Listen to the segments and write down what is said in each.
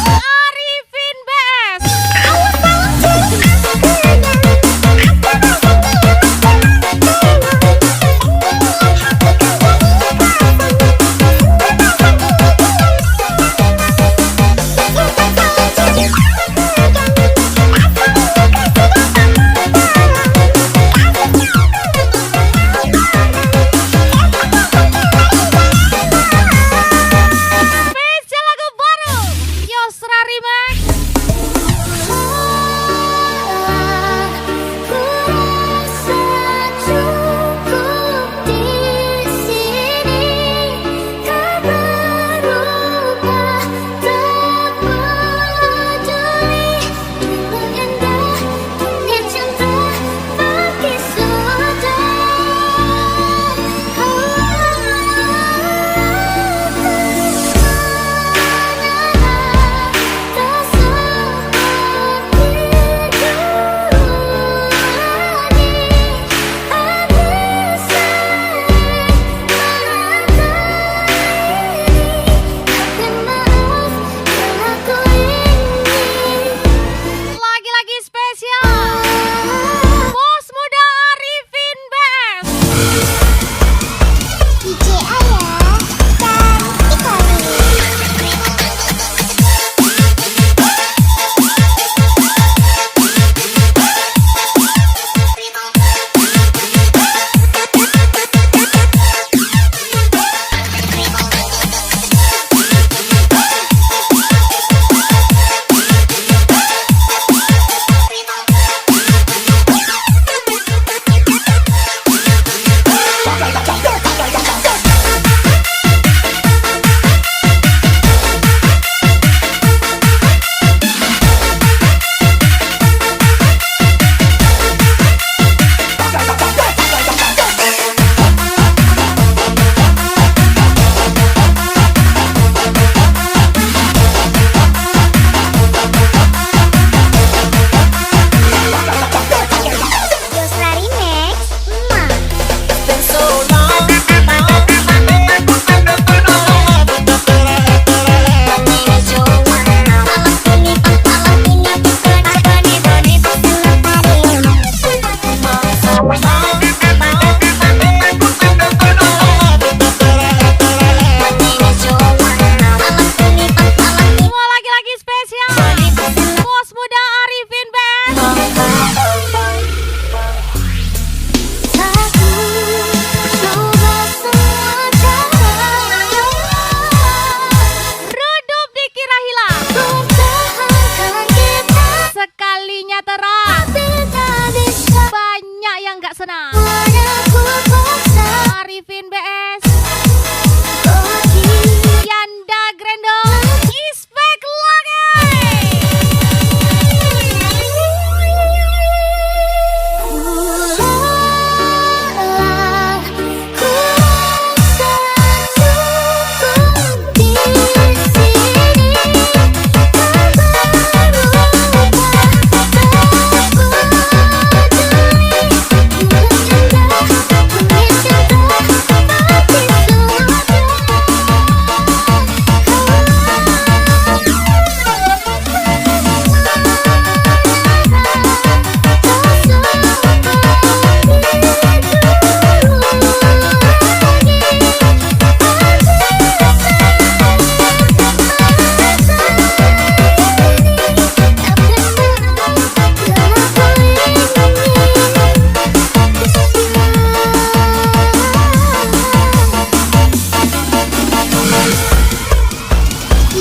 Arifin BS. Spesial lagu baru Yosra Remix. Lagi-lagi spesial Bos Muda Arifin BS. DJ Ayah dan Yosra Remix. Semua lagi-lagi spesial Bos Muda Arifin BS. Redup dikira hilang, sekalinya terang, banyak yang gak senang. Arifin BS, Yanda Grendel, Ispek lagi.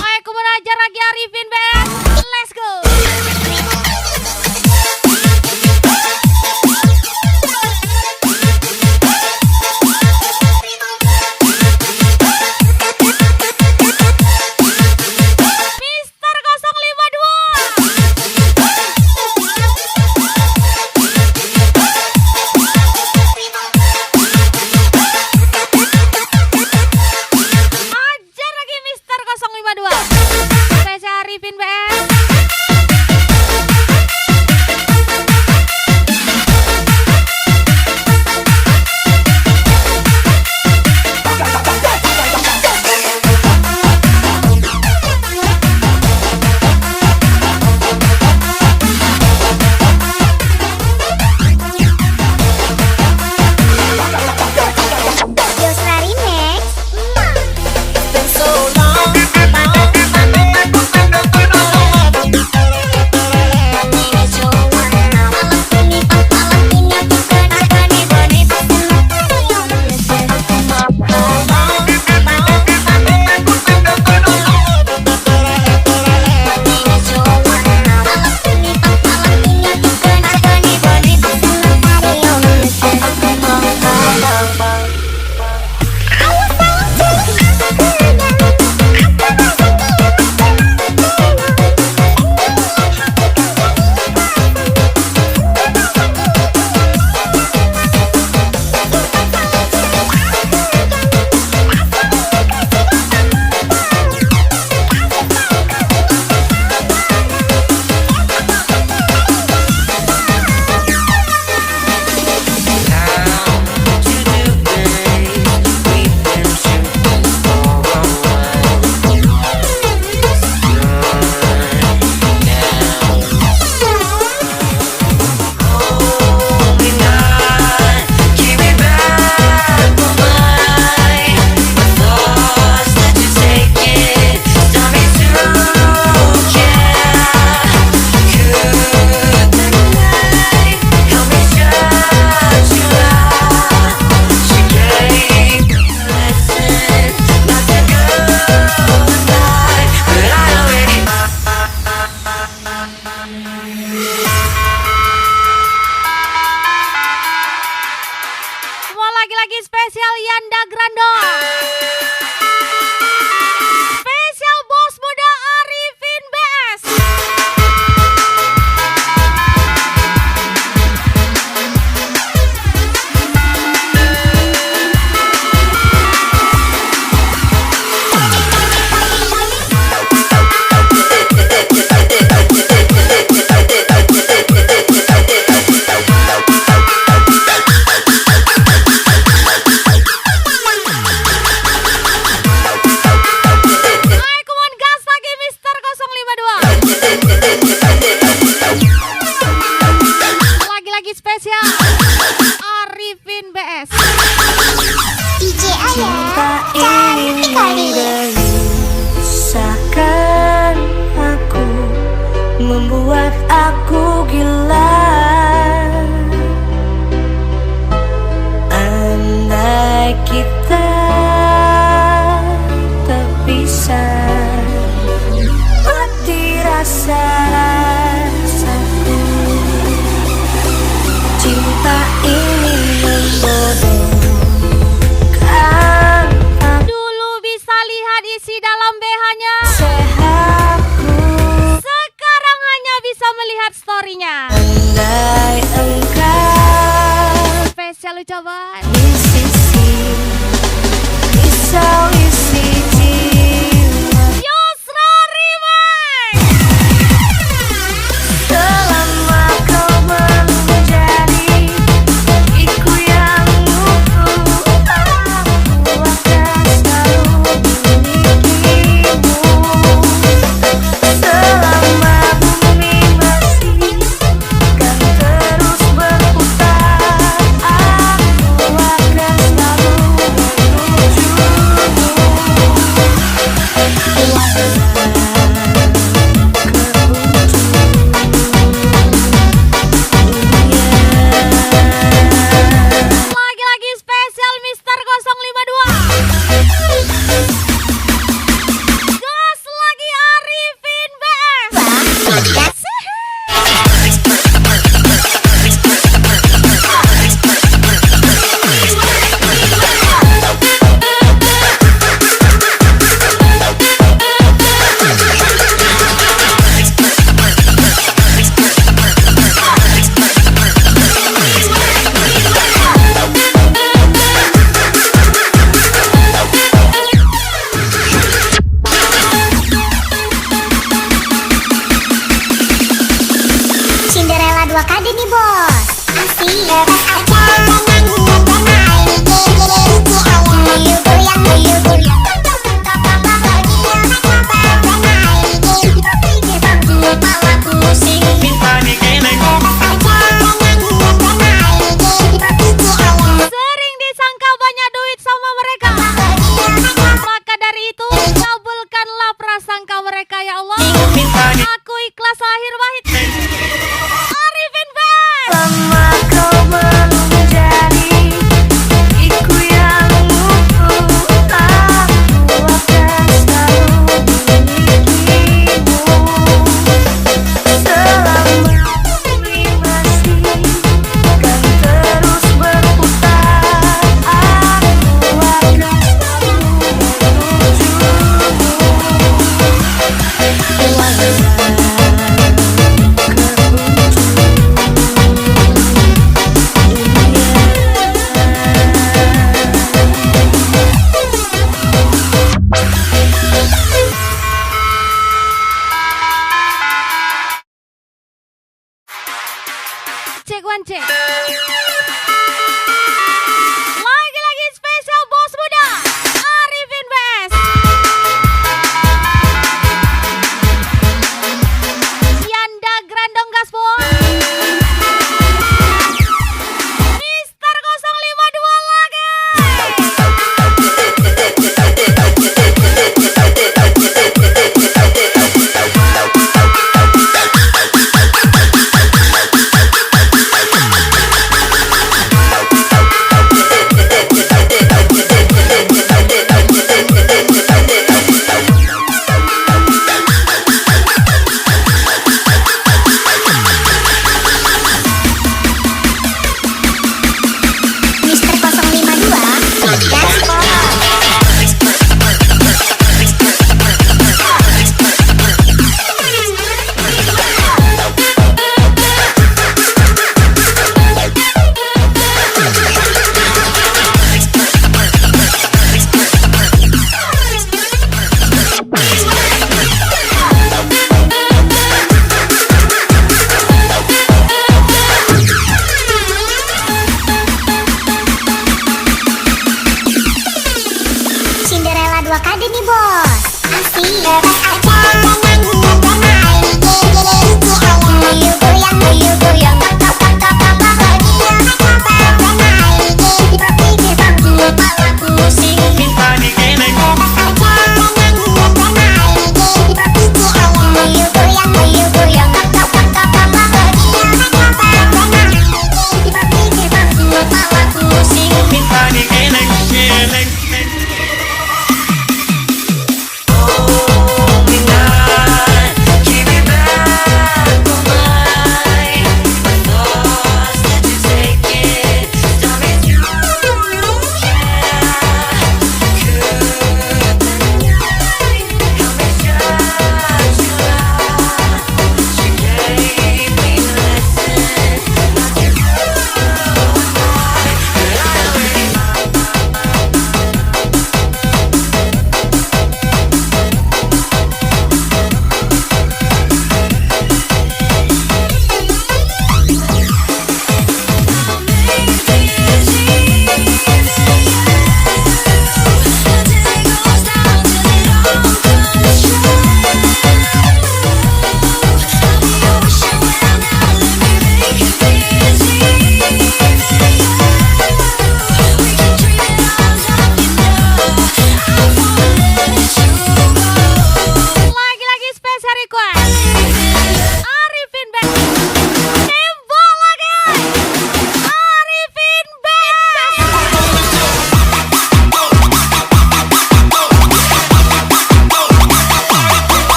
Ayo aku mau ajar lagi Arifin BS. Let's go. Mister 052. Ajar lagi Mister 052. Spesial Arifin BS. spesial Yanda Grandong. Spesial bos muda Arifin BS. Lagi-lagi spesial Arifin BS. DJ Ayah cantik kali. Seakan aku membuat aku gila. Andai kita terpisah, mati rasa rasaku. Cinta ini membodohkan. Dulu bisa lihat isi dalam BH-nya, Sehatku, sekarang hanya bisa melihat story-nya. andai engkau Spesial ucapan di sisi isi jiwa. Yusra Remix. Selama kau menjadi iku yang utuh, aku akan selalu memilikimu. Selama bumi masih kan terus berputar, aku akan selalu Lagi-lagi spesial Mister 052. Gas lagi Arifin BS. Cinderella 2 kali nih bos. Asik. Sering disangka banyak duit sama mereka, maka dari itu kabulkanlah prasangka mereka ya Allah. Aku ikhlas lahir wahid. Arifin BS. Lama kau menjadi iku yang utuh, aku akan selalu memilikimu. Selama bumi masih kan terus berputar, aku akan selalu Cek one cek. Lagi-lagi spesial bos muda Arifin BS. Yanda Grandong Gaspol. Mister 052 lagi.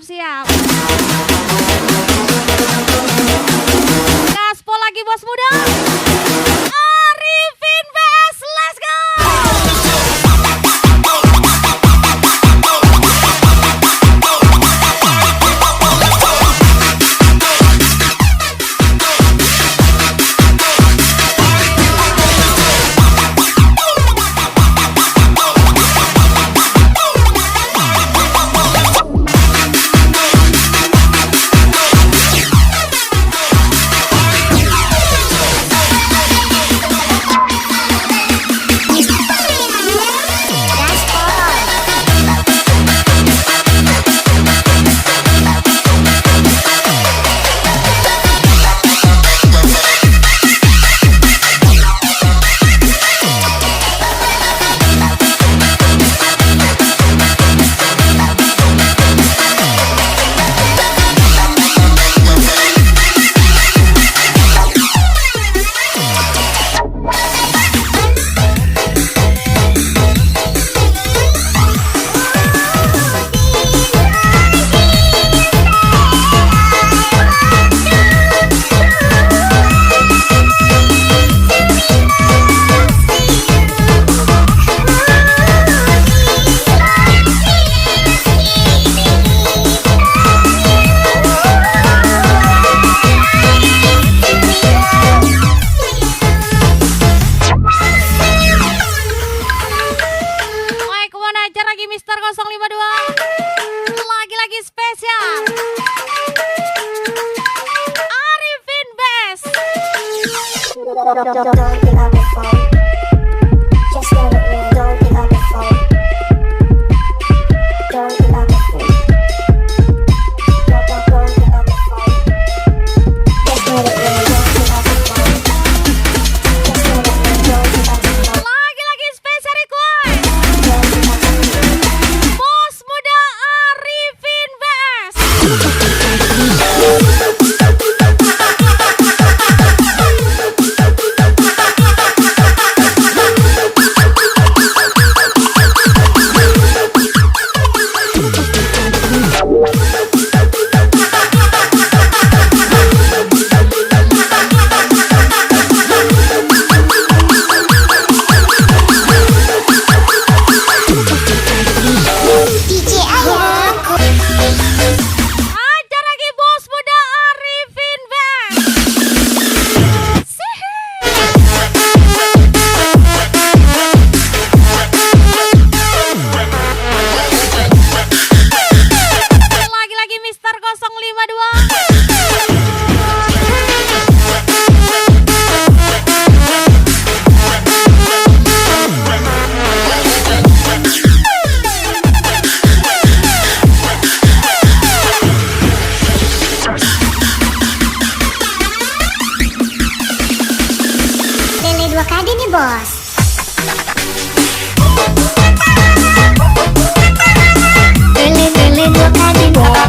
siap. Gaspol lagi bos muda. Arifin Best, let's go. Don't pick up the phone. Just let it ring. Don't pick up the phone. Don't pick up the phone. Don't pick up the phone. Just let it ring. Don't pick up the phone. Just let it ring. Don't pick up the phone. Lagi-lagi spesial request. Don't pick up the phone. Bos muda Arifin Best. DJ Ayah. Ajar lagi bos muda Arifin Best. Lagi-lagi Mister 052. Lele 2 kali nih bos. Lele 2 kali bos.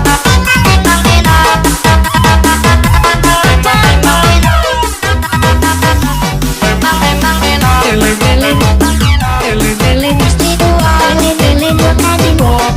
Lele 2 kali bos.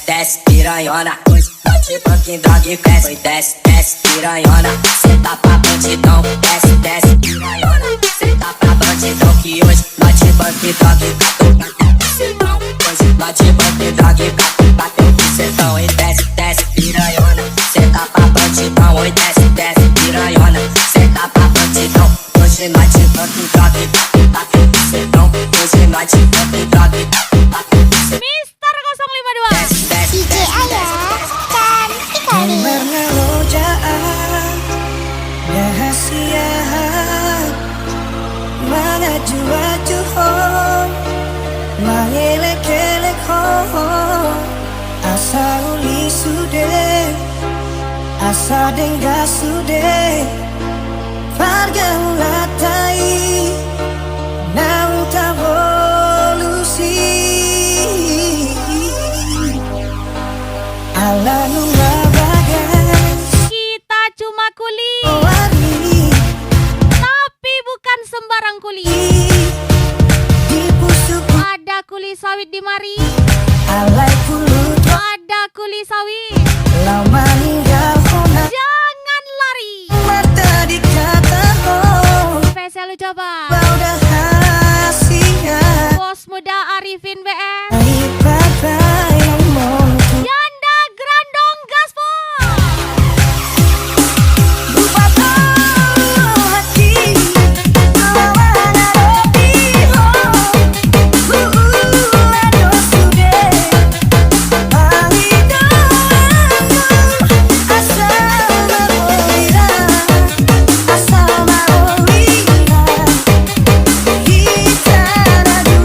desce, piranhona. Hoje bate banquinho, droga e desce. Foi desce, desce, piranhona. Senta pra bandidão, desce, desce, piranhona. Senta pra bandidão que hoje bate banquinho, droga e bateu bucetão. Hoje bate banquinho, droga e bateu bucetão. E desce, desce, piranhona. Senta pra bandidão, oi desce, desce, piranhona. Senta pra bandidão. Hoje bate banquinho, droga e bateu bucetão. Hoje bate banquinho, droga e bateu bucetão. Mister 052. Desce, desce, DJ Ayah cantik kali. Mengelojaan rahasia mengaju-aju ho mengelek-elek ho asa uli sude asa dengga sude farga ulatai nau tavolusi ala nunga bagas Kita cuma kuli, wari tapi bukan sembarang kuli. di pusuk Ada kuli sawit di mari, alai kulut ada kuli sawit. lama ninggal kona Jangan lari. mata dikata oh Spesial coba. kau dah hasia Bos muda Arifin BM. ai papa yang mau Janda Grandong Gaspol. Bupata hati lawan adopi ho ado sude alido asal maulira asal maulira kita radu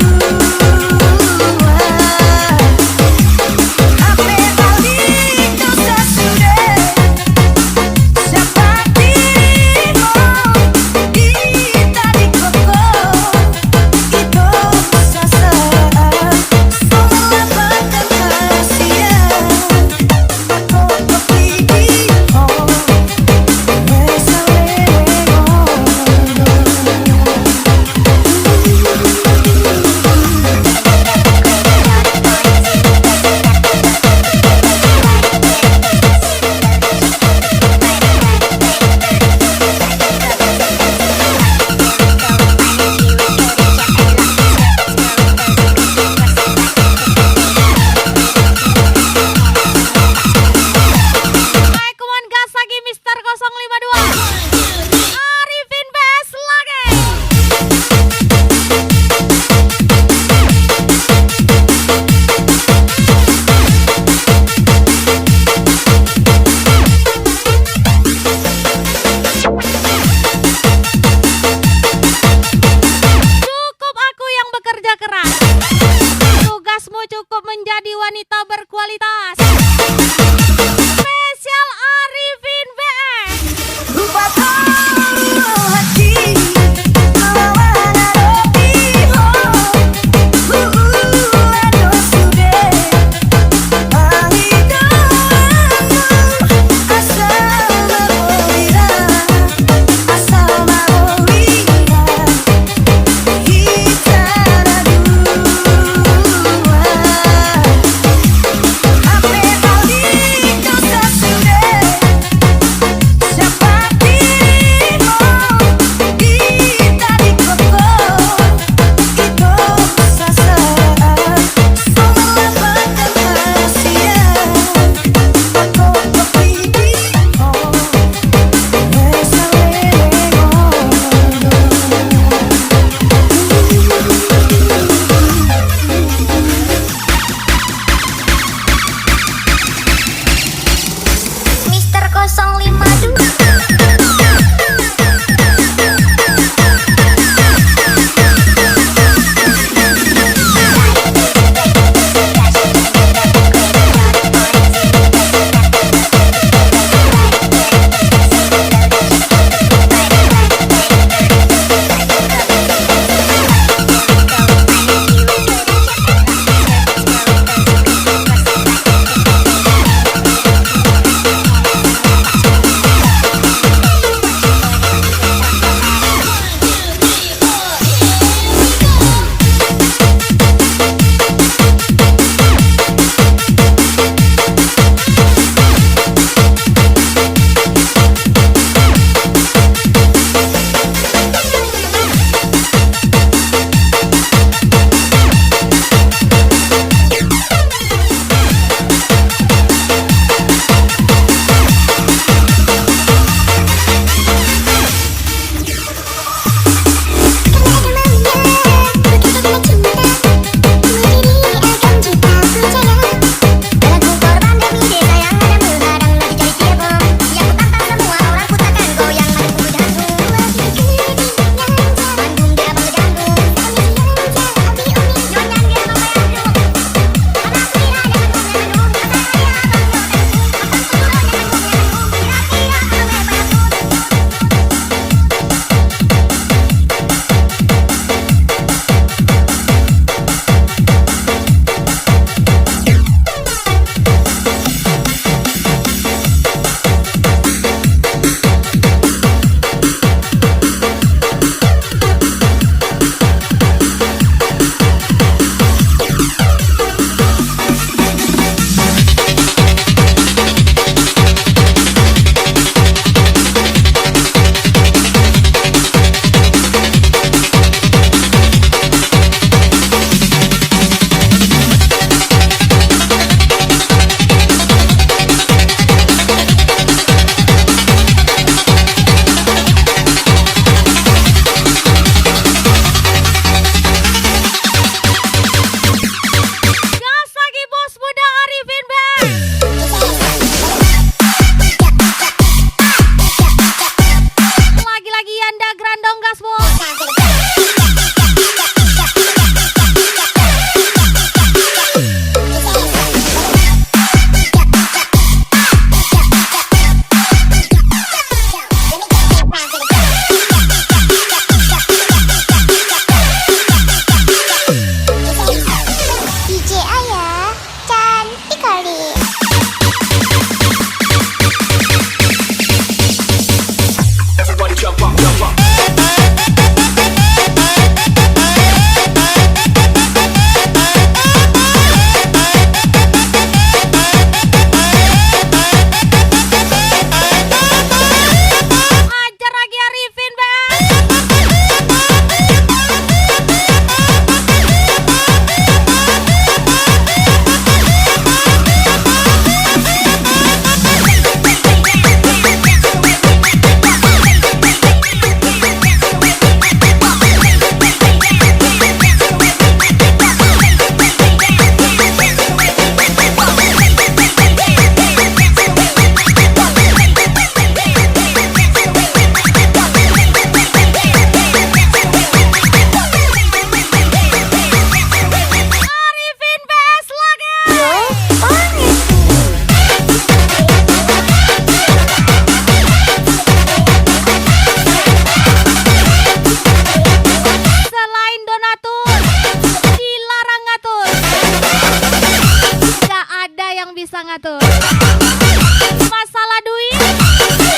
Masalah duit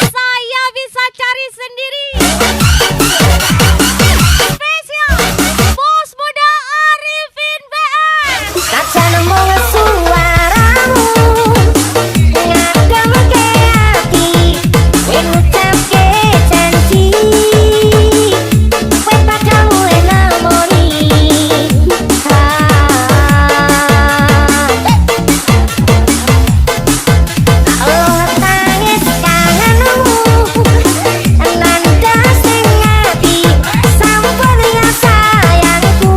saya bisa cari sendiri. Spesial Bos Muda Arifin BS. Kaca nembong suaramu ngadem ke hati, ngucap ke janji, kowe padha mulai namoni. Allah tangis kangenmu, nanda sing ati, sampun ya sayangku.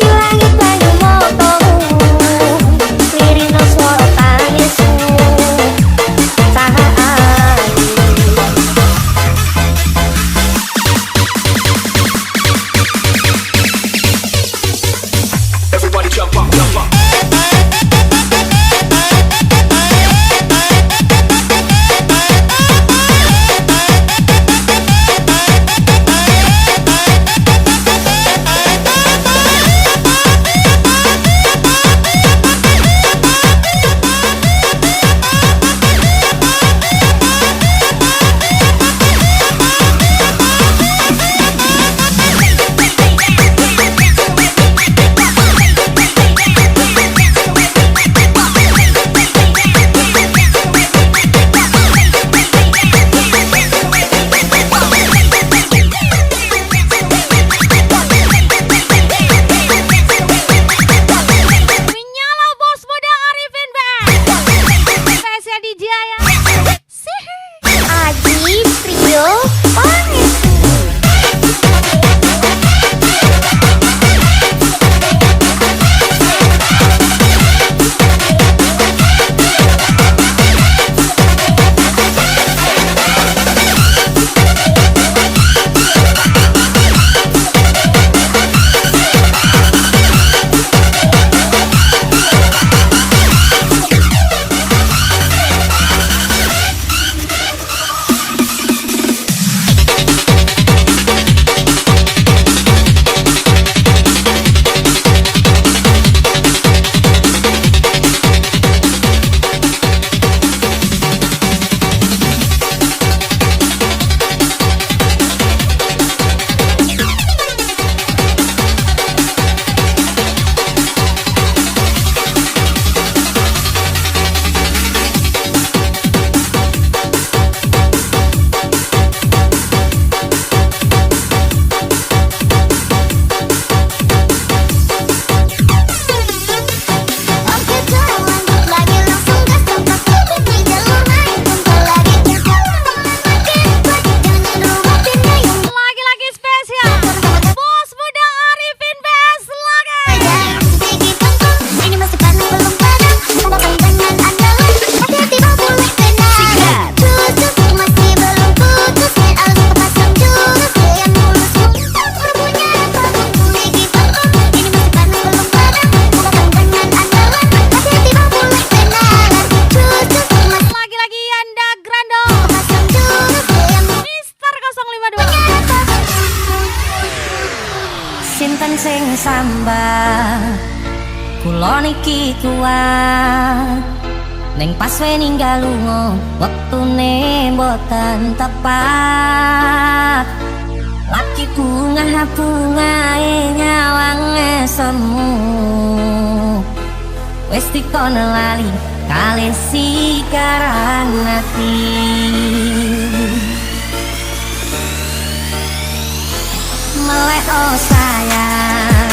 Ilangi banyu motomu, lirino swara tangismu, tahan. Everybody jump up, jump up. Menyala Bos Muda Arifin BS. Spesial DJ ya. Sih. Aji Prio Pangestu. Lagi-lagi spesial Bos Muda Arifin BS lagi. Ini masih panas belum padam, tambahkan dengan andalan, hati-hati mau boleh kena. Cucuk masih belum putus, dan alus kepasang jurus, yang mulus punya panggung boleh dipanggung. Ini masih panas belum padam, tambahkan dengan andalan, hati-hati mau boleh kena. Cucuk masih Lagi-lagi Yanda Grando kepasang jurus, yang mulus Mister 052. Sinten sing sambah kula niki kuat ning pas we ninggal lunga wektune mboten tepat laki bungae nyawang semu wis dikono lali kalih sikaran ati. Melek oh sayang,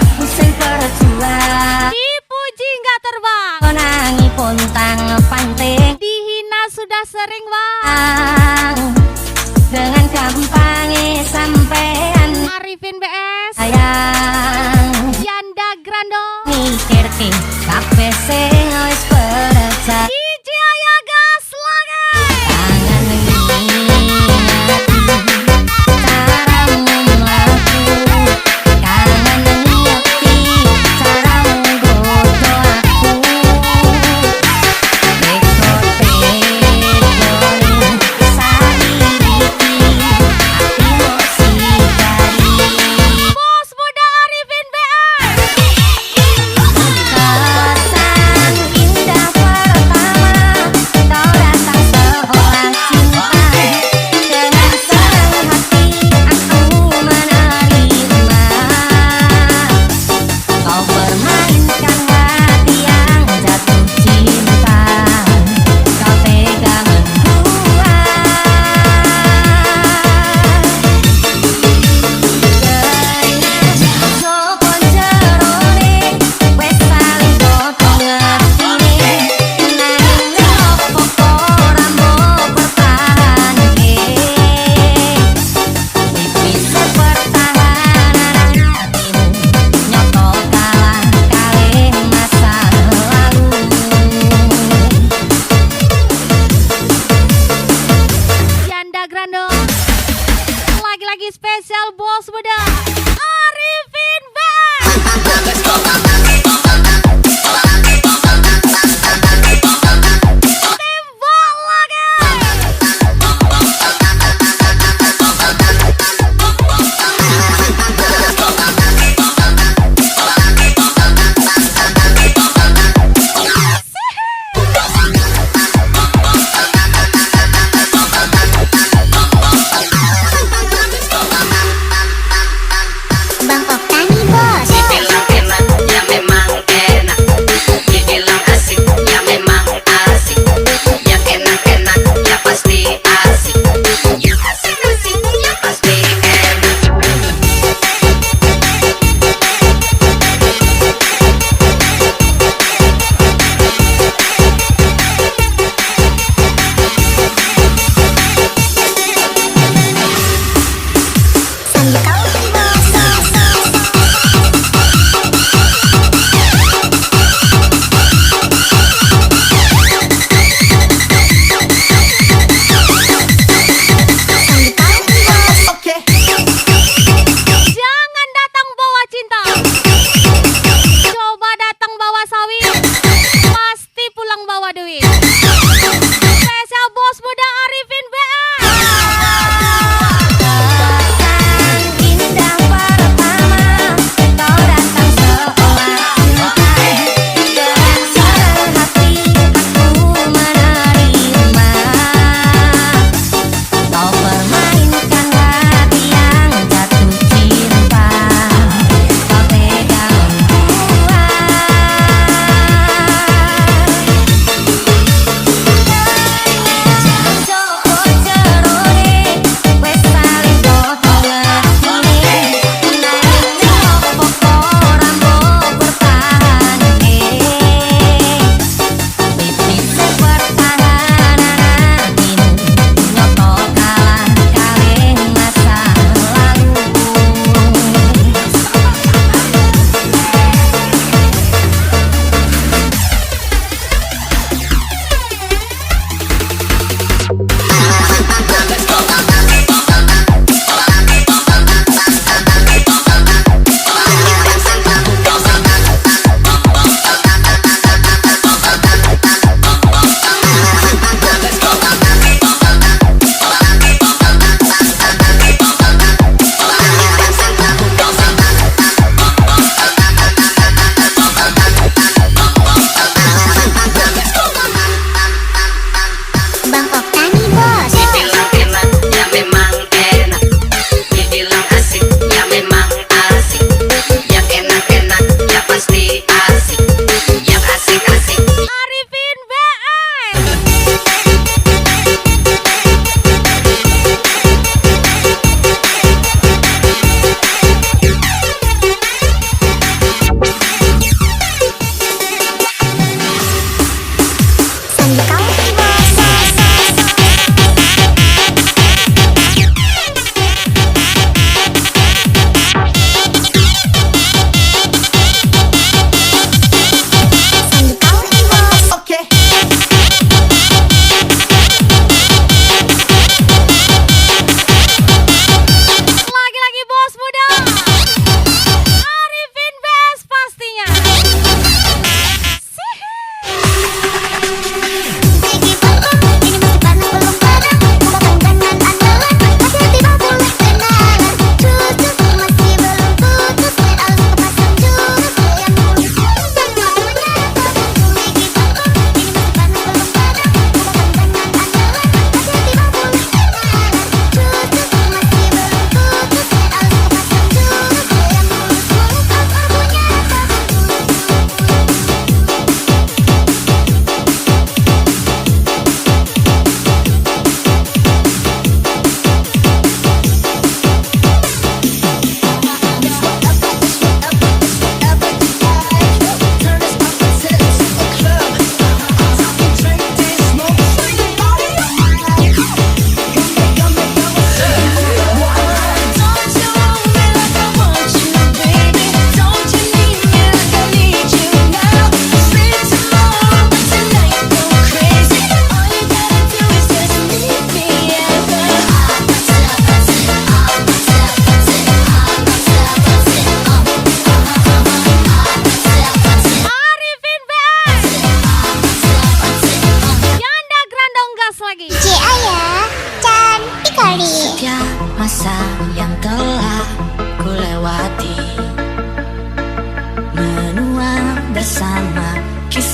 aku sing berjuang, Dipuji nggak terbang, konangi pontang panting dihina sudah sering bang. dengan gampangnya sampean Arifin BS sayang Yanda Grando mikir ke kabeh sing wis percaya DJ Aya gas lagi. tangan Bos Muda Arifin BS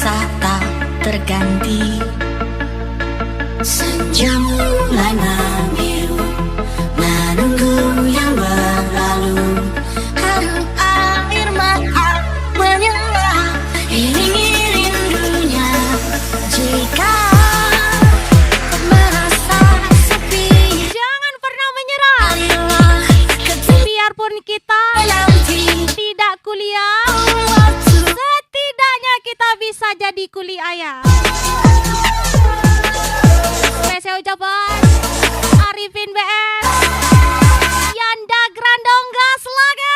rasa tak terganti. Senja mulai membiru, menunggu yang berlalu. Harum air mata menyerah, iringi rindunya. Jika kau merasa sepi, Jangan pernah menyerah. marilah Biarpun kita nanti tidak kuliah, waktu. setidaknya kita bisa jadi kuli ayah. Spesial ucapan Arifin BM, Yanda Grandong gas lagi.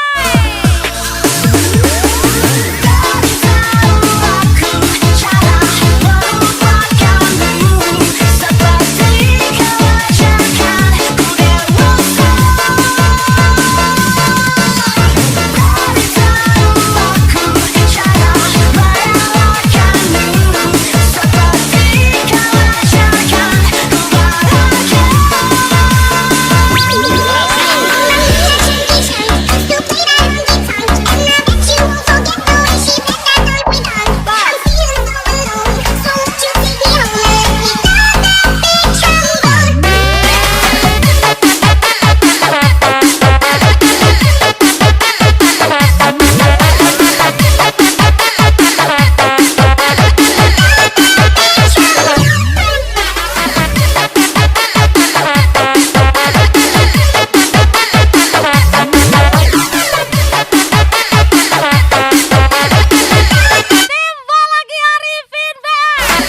Tiba lagi Arifin BM.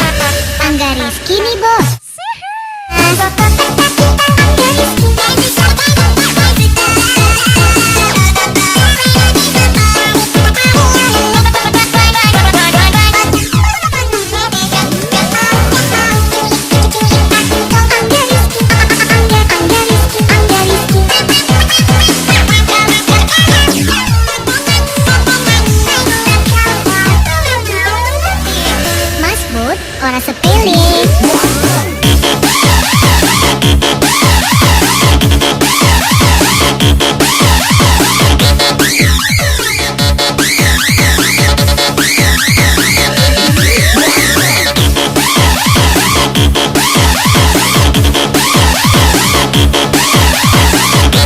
Angga Rizky nih bos. Mas Bud, orang sepele.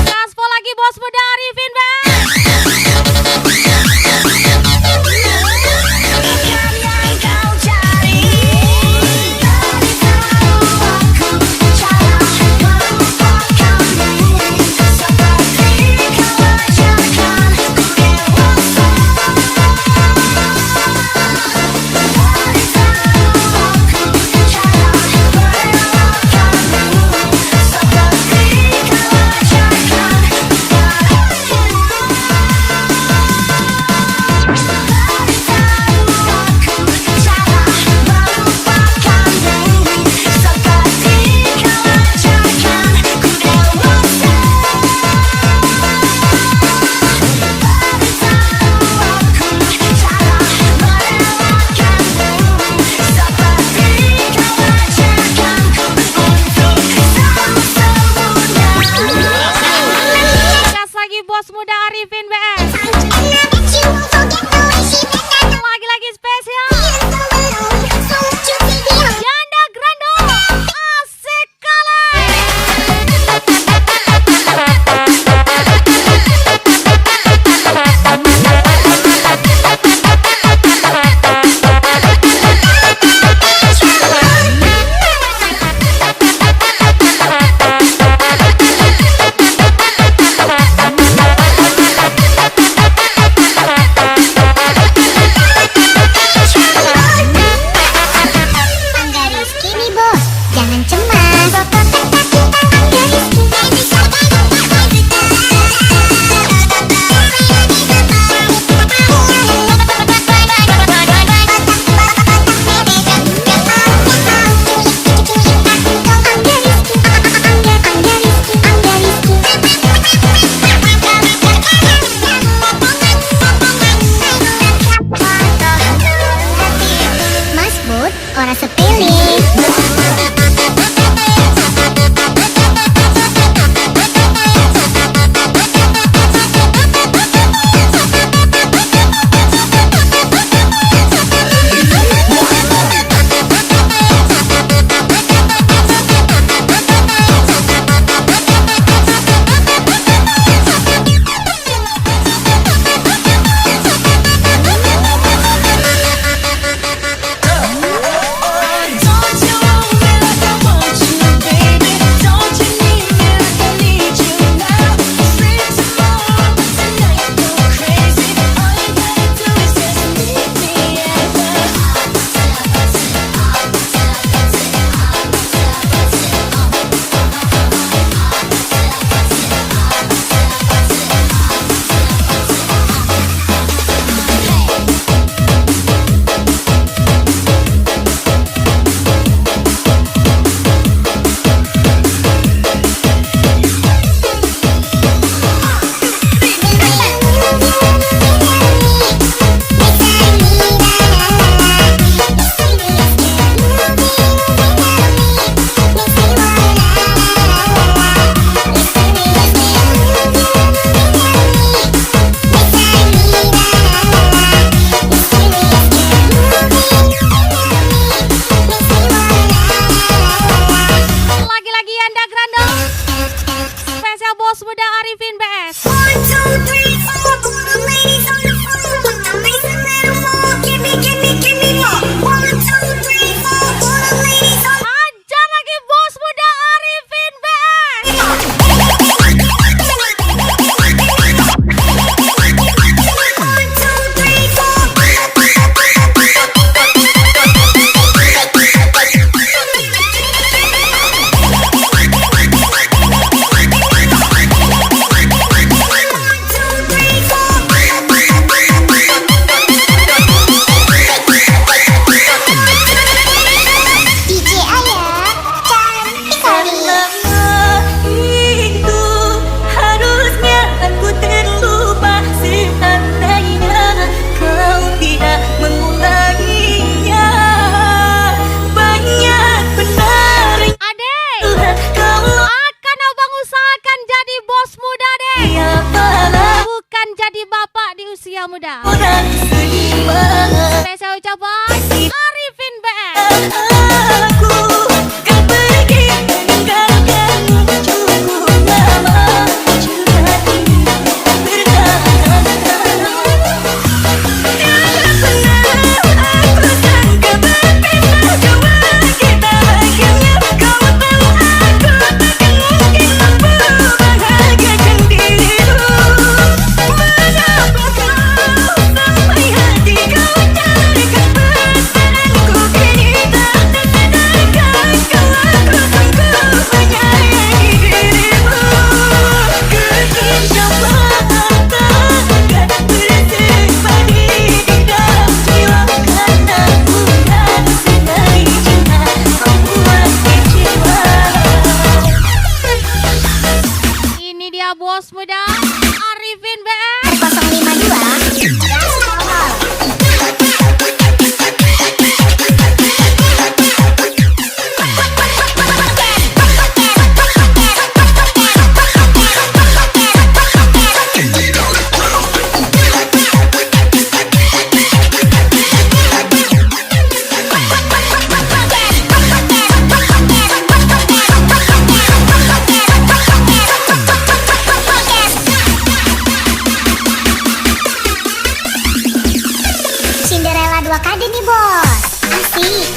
Gaspol lagi bos muda Arifin BM. Gas lagi bos muda Arifin BM. Lagi-lagi spesial Yanda Grandong. Asik kali. Angga Rizky nih bos, jangan cemas. Mas Bud, orang sepele. aku kan pergi meninggalkanmu cukup lama juga ingin bertahan. Tiada pernah aku sangka berpisah jua kita akhirnya kau tahu aku takkan mungkin mampu bahagiakan dirimu. Mengapa kau sampai hati kau carikan perasaanku kini tak tersadarkan kalau aku sungguh menyayangi dirimu. Kehidupan takkan bersembunyi di dalam jiwa karena bukan sendiri cinta membuat kecewa. Ini dia bos muda Arifin BM. 5 Cinderella 2 kade nih bos, asik.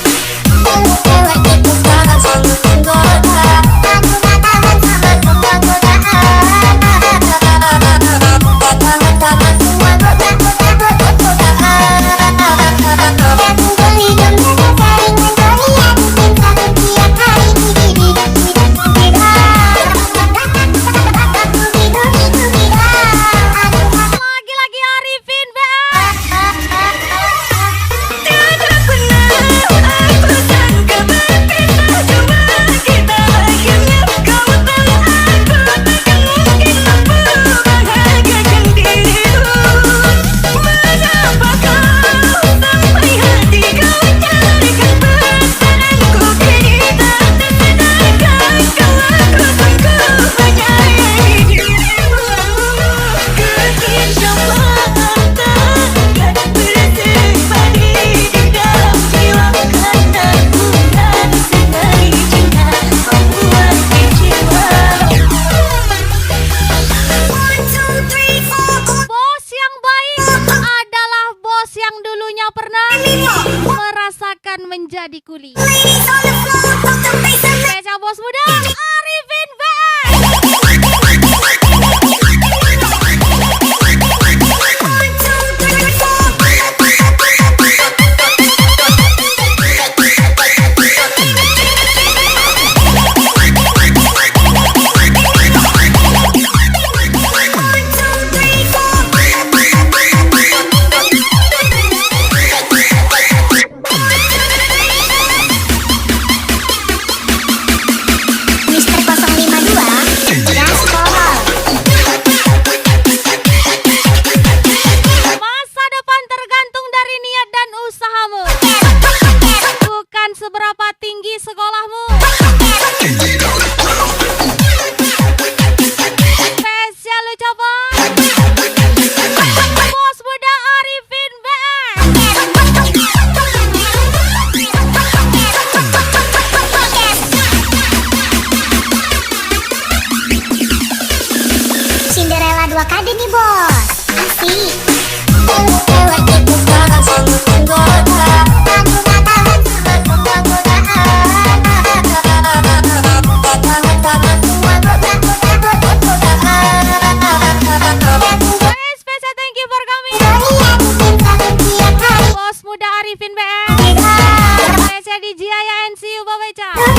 Lagi-lagi Arifin BM. Tiada pernah aku sangka berpisah jua kita akhirnya kau tahu aku takkan mungkin mampu bahagiakan dirimu. Mengapa kau sampai hati kau carikan perasaanku kini tak tersadarkan kalau aku sungguh menyayangi dirimu. Kehidupan takkan bersembunyi di dalam jiwa karena bukan sendiri cinta membuat kecewa. 1, 2, 3, 4. Bos yang baik adalah bos yang dulunya pernah merasakan menjadi kuli. Spesial bos muda Arifin BM. Mister 052 Gaspol. Masa depan tergantung dari niat dan usahamu, bukan seberapa tinggi sekolahmu. Spesial ucapan bos muda Arifin BM. Cinderella 2 kade nih bos, asik. Hey, spesial thank you for coming bos muda Arifin BM. Spesial di Jaya NCU Babeca.